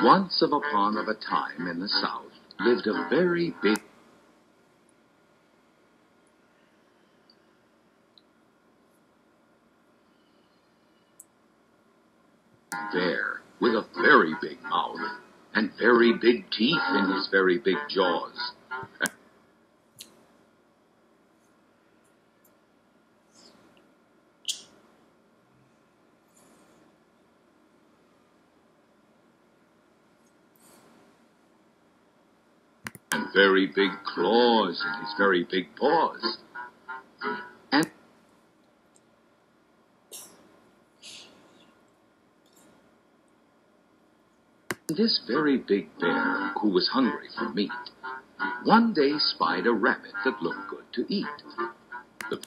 Once upon a time in the South lived a very big bear with a very big mouth and very big teeth in his very big jaws. And very big claws in his very big paws. And this very big bear, who was hungry for meat, one day spied a rabbit that looked good to eat. The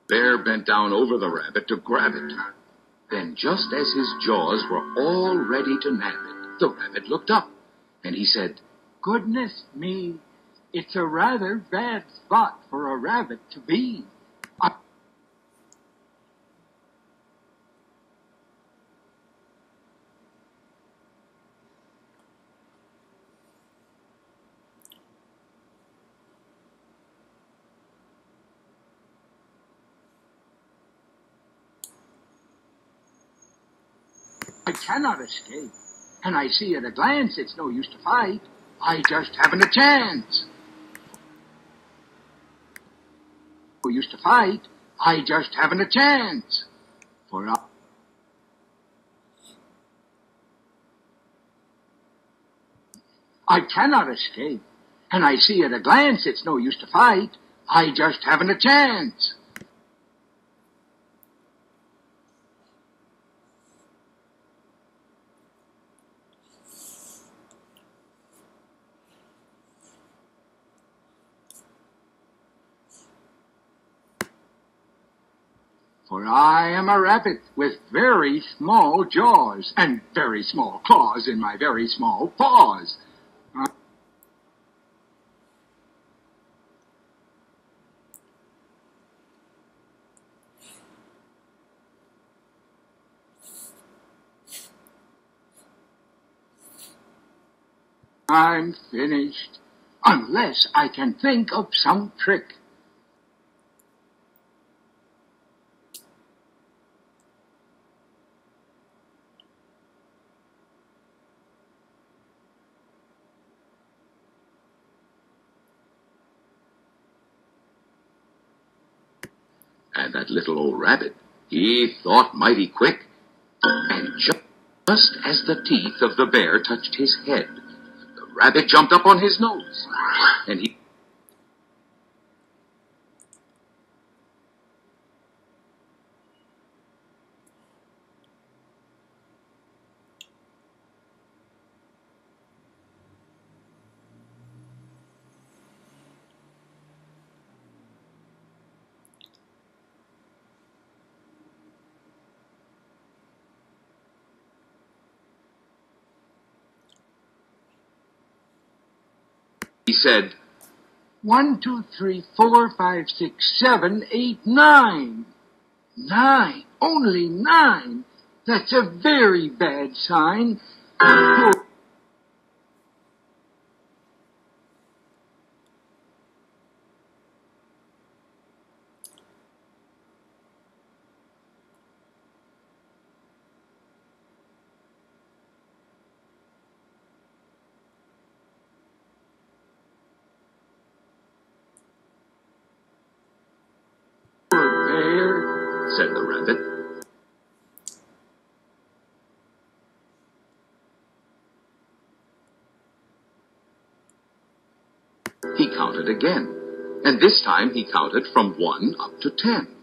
bear bent down over the rabbit to grab it. Then, just as his jaws were all ready to nab it, the rabbit looked up, and he said, "Goodness me, it's a rather bad spot for a rabbit to be. I cannot escape, and I see at a glance it's no use to fight. I just haven't a chance. No use to fight. I just haven't a chance. For I cannot escape, and I see at a glance it's no use to fight. I just haven't a chance. For I am a rabbit with very small jaws and very small claws in my very small paws. I'm finished, unless I can think of some trick. And that little old rabbit, he thought mighty quick. And just as the teeth of the bear touched his head, the rabbit jumped up on his nose, and he said, 1, 2, 3, 4, 5, 6, 7, 8, 9. 9. Only 9. That's a very bad sign. "Bear," said the rabbit. He counted again, and this time he counted from 1 up to 10.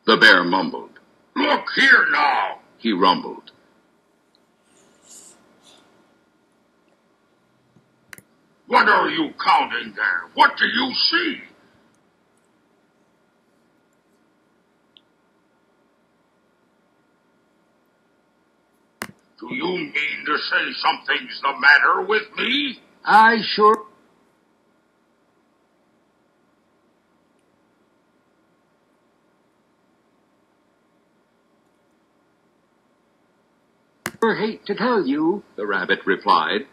The bear mumbled. Look here now, He rumbled. what are you counting there? What do you see? Do you mean to say something's the matter with me? I sure hate to tell you, The rabbit replied.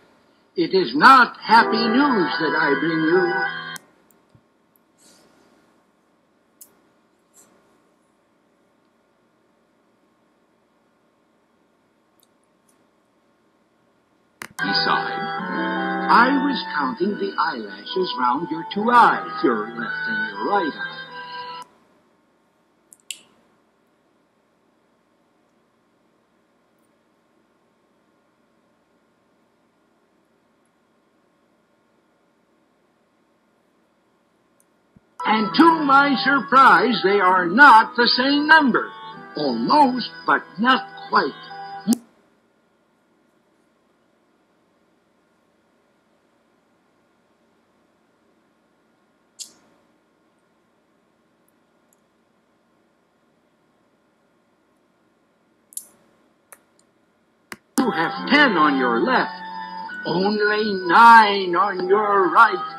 it is not happy news that I bring you. He sighed. I was counting the eyelashes round your two eyes, your left and your right eye. And to my surprise, they are not the same number. Almost, but not quite. You have 10 on your left, only 9 on your right.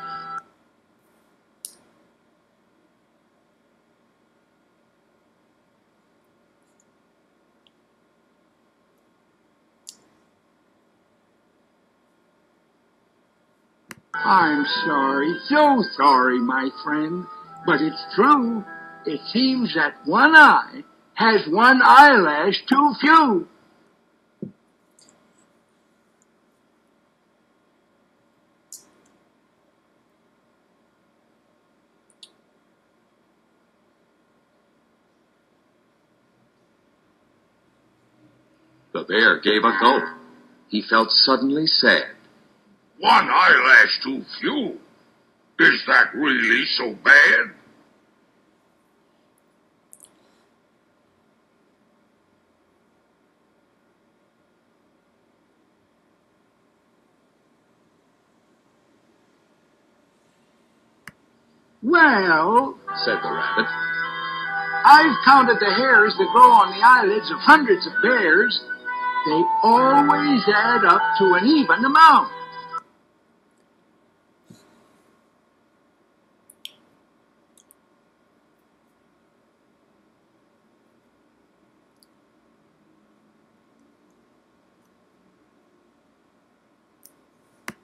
I'm sorry, so sorry, my friend, but it's true. It seems that one eye has one eyelash too few. The bear gave a gulp. He felt suddenly sad. One eyelash too few. Is that really so bad? Well, Said the rabbit. I've counted the hairs that grow on the eyelids of hundreds of bears. They always add up to an even amount.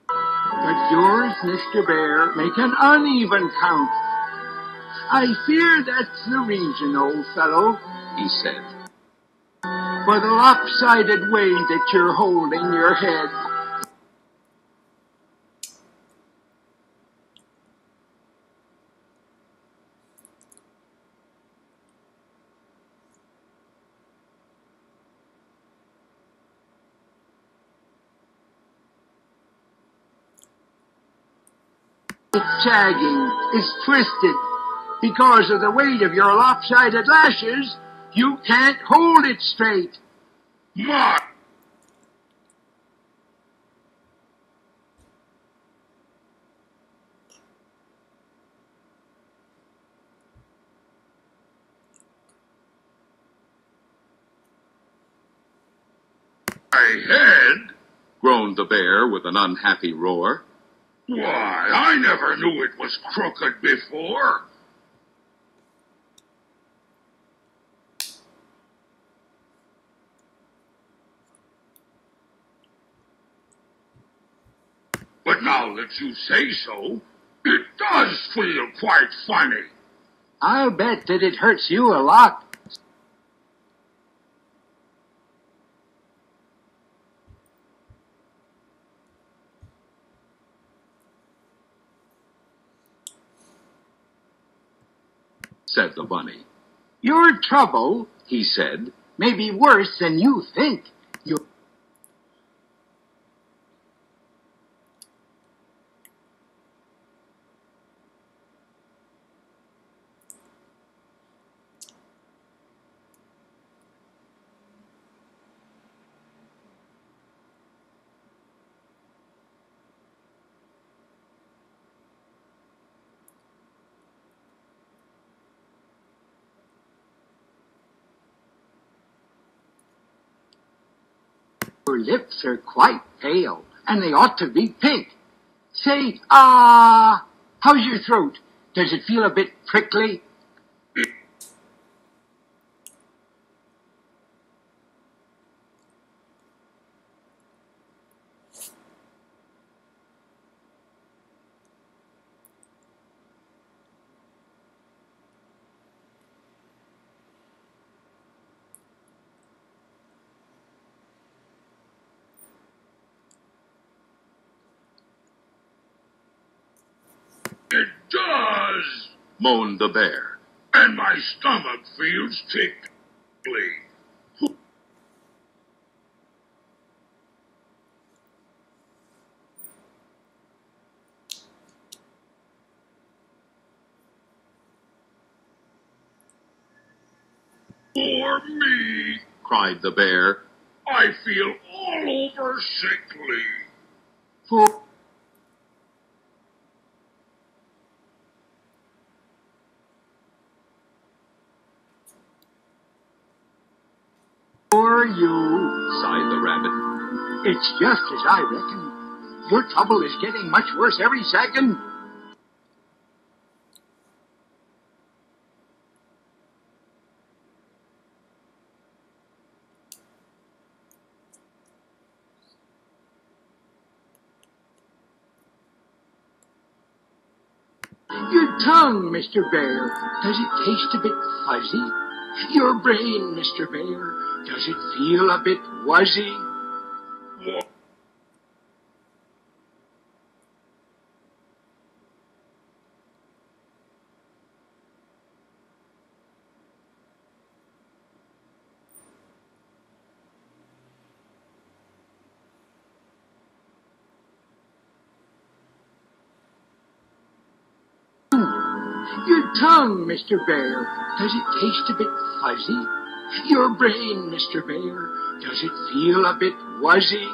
But yours, Mr. Bear, make an uneven count. I fear that's the reason, old fellow, He said. for the lopsided way that you're holding your head. It's sagging, it's twisted. Because of the weight of your lopsided lashes, you can't hold it straight. My head? Groaned the bear with an unhappy roar. Why, I never knew it was crooked before. But now that you say so, it does feel quite funny. I'll bet that it hurts you a lot. Said the bunny. Your trouble He said. may be worse than you think. lips are quite pale, and they ought to be pink. Say, how's your throat? Does it feel a bit prickly? It does, moaned the bear. and my stomach feels tickly. For me, Cried the bear. I feel all over sickly. For you, Sighed the rabbit. it's just as I reckon. Your trouble is getting much worse every second. Your tongue, Mr. Bear, does it taste a bit fuzzy? Your brain, Mr. Bear, does it feel a bit wuzzy? What? Your tongue, Mr. Bear, does it taste a bit fuzzy? Your brain, Mr. Bear, does it feel a bit wuzzy?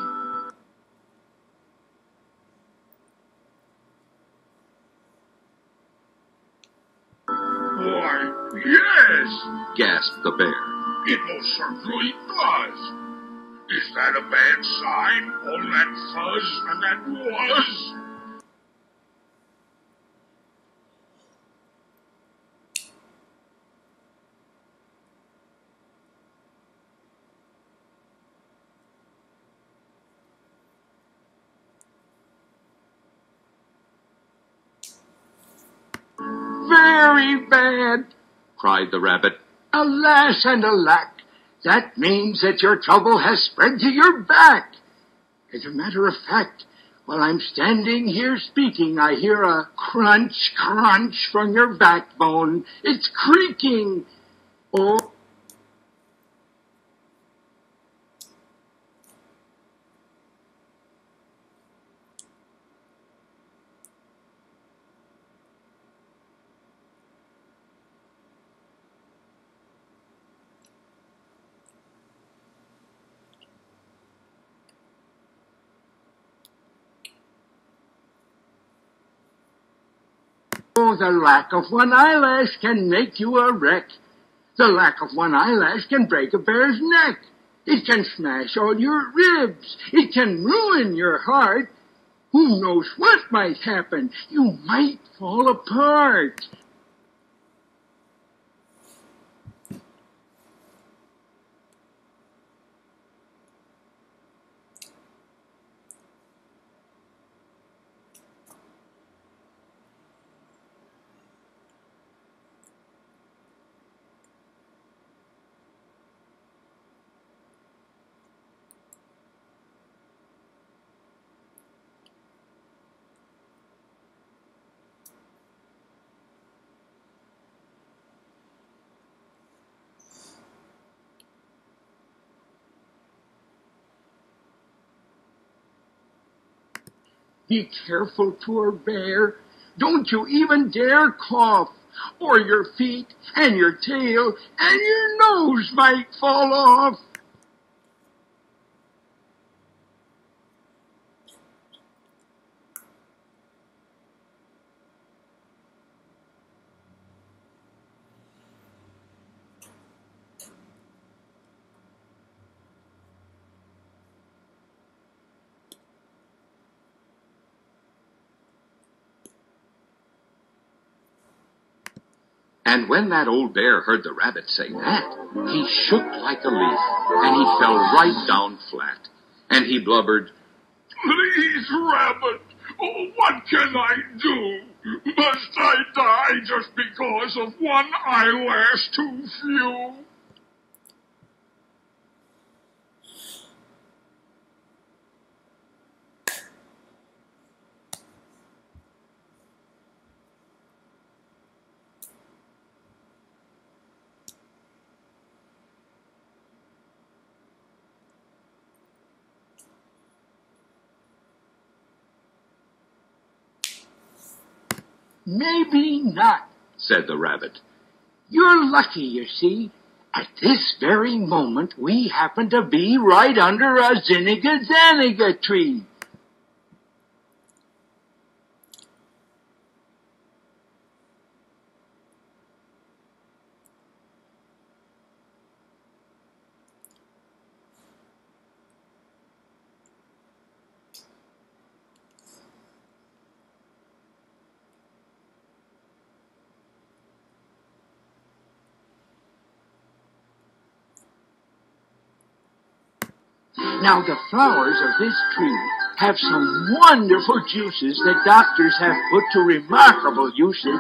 Why, yes, Gasped the bear. it most certainly does. Is that a bad sign? All that fuzz and that was? Very bad. Cried the rabbit. Alas and alack, that means that your trouble has spread to your back. As a matter of fact, while I'm standing here speaking, I hear a crunch, crunch from your backbone. It's creaking. Oh, the lack of one eyelash can make you a wreck. The lack of one eyelash can break a bear's neck. It can smash all your ribs. It can ruin your heart. Who knows what might happen? You might fall apart. Be careful, poor bear. Don't you even dare cough, or your feet and your tail and your nose might fall off. And when that old bear heard the rabbit say that, he shook like a leaf, and he fell right down flat. And he blubbered, Please, Rabbit, oh, what can I do? Must I die just because of one eyelash too few? Maybe not, said the rabbit. You're lucky, you see. At this very moment, we happen to be right under a zinniga-zanniga tree. Now, the flowers of this tree have some wonderful juices that doctors have put to remarkable uses.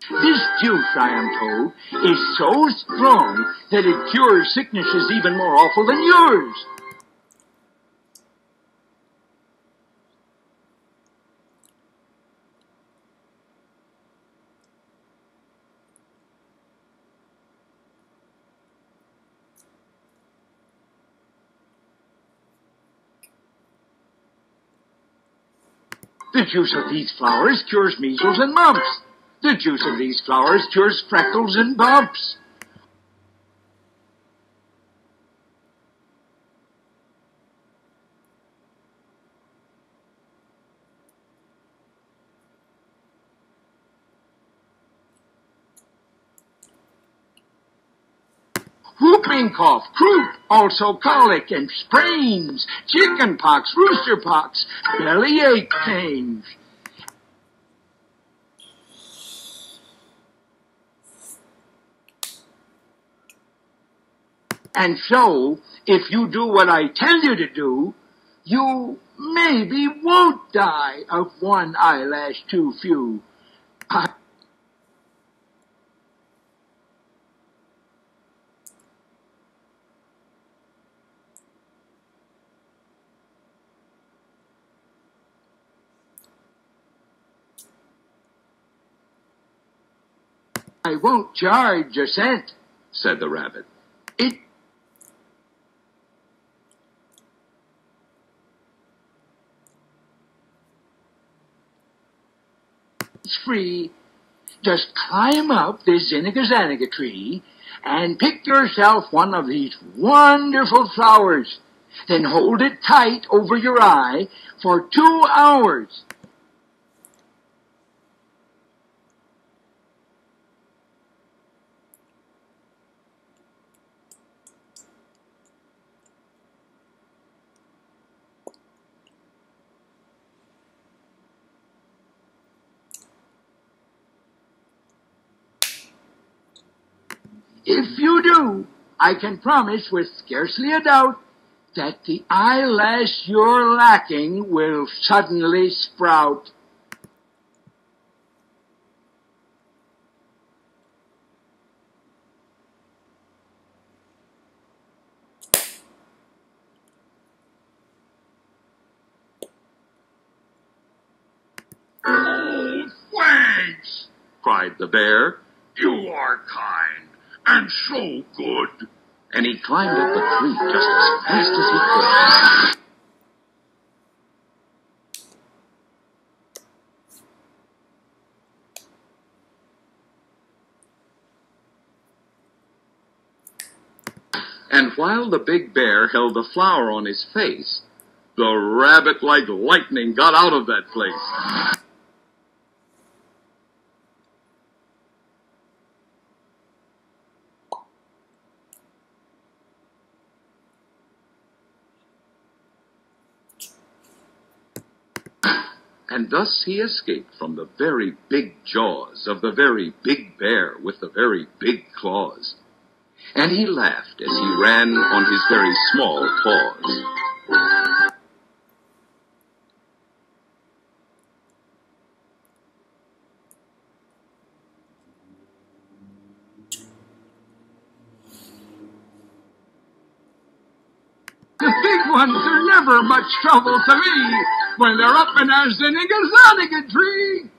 This juice, I am told, is so strong that it cures sicknesses even more awful than yours. The juice of these flowers cures measles and mumps. The juice of these flowers cures freckles and bumps. Whooping cough, croup, also colic and sprains, chicken pox, rooster pox, bellyache pains. And so, if you do what I tell you to do, you maybe won't die of one eyelash too few. I won't charge a cent, said the rabbit. It's free. Just climb up this zinniga-zanniga tree and pick yourself one of these wonderful flowers. Then hold it tight over your eye for 2 hours. If you do, I can promise with scarcely a doubt that the eyelash you're lacking will suddenly sprout. Oh, thanks, Cried the bear, you are kind and so good. and he climbed up the tree just as fast as he could. And while the big bear held the flour on his face, the rabbit like lightning got out of that place. And thus he escaped from the very big jaws of the very big bear with the very big claws. And he laughed as he ran on his very small paws. The big ones are never much trouble to me when they're up in a zinniga tree.